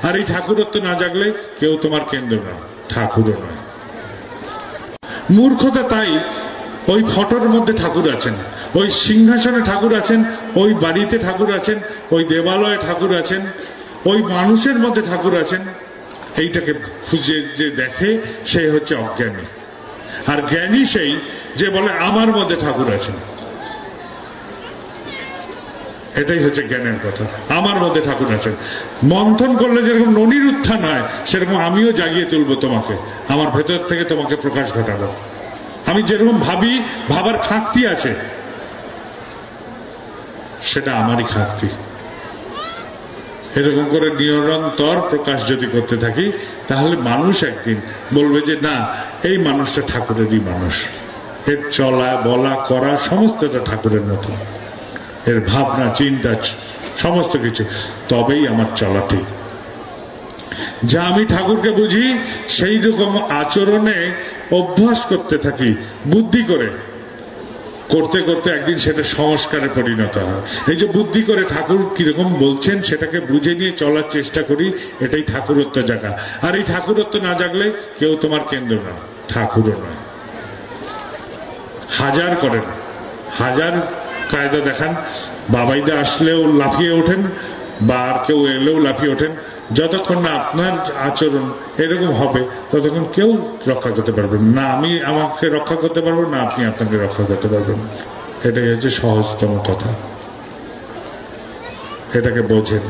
আর এই ঠাকুরত্ব না জাগলে কেউ তোমার কেন্দ্র নয়, ঠাকুরও নয়। মূর্খতা তাই ওই ফটোর মধ্যে ঠাকুর আছেন, ওই সিংহাসনে ঠাকুর আছেন, ওই বাড়িতে ঠাকুর আছেন, ওই দেবালয়ে ঠাকুর আছেন, ওই মানুষের মধ্যে ঠাকুর আছেন, এইটাকে খুঁজে যে দেখে সে হচ্ছে অজ্ঞানী। আর জ্ঞানী সেই যে বলে আমার মধ্যে ঠাকুর আছেন। এটাই হচ্ছে জ্ঞানের কথা, আমার মধ্যে ঠাকুর আছেন। মন্থন করলে যেরকম ননির উত্থান হয়, সেরকম আমিও জাগিয়ে তুলবো তোমাকে, আমার ভেতর থেকে তোমাকে প্রকাশ ঘটাবো। আমি যেরকম ভাবি, ভাবার খাঁকতি আছে, সেটা আমারই খাঁকতি। এরকম করে নিরন্তর প্রকাশ যদি করতে থাকি, তাহলে মানুষ একদিন বলবে যে না, এই মানুষটা ঠাকুরেরই মানুষ, এর চলা বলা করা সমস্তটা ঠাকুরের মতো, এর ভাবনা চিন্তা সমস্ত কিছু। তবেই আমার চলাতে যা আমি ঠাকুরকে বুঝি সেই রকম আচরণে অভ্যাস করতে থাকি, বুদ্ধি করে করতে করতে একদিন সেটা সংস্কারে পরিণত হয়। এই যে বুদ্ধি করে ঠাকুর কিরকম বলছেন সেটাকে বুঝে নিয়ে চলার চেষ্টা করি, এটাই ঠাকুরত্ব জাগা। আর এই ঠাকুরত্ব না জাগলে কেউ তোমার কেন্দ্র নয়, ঠাকুরও নয়। হাজার করেন, হাজার কায়দা দেখান, বাবাইদা আসলেও লাফিয়ে ওঠেন বা আর কেউ এলেও লাফিয়ে ওঠেন, যতক্ষণ না আপনার আচরণ এরকম হবে ততক্ষণ কেউ রক্ষা করতে পারবেন না। আমি আমাকে রক্ষা করতে পারবো না, আপনি আপনাকে রক্ষা করতে পারবেন। এটাই হচ্ছে সহজতম কথা, এটাকে বোঝেন।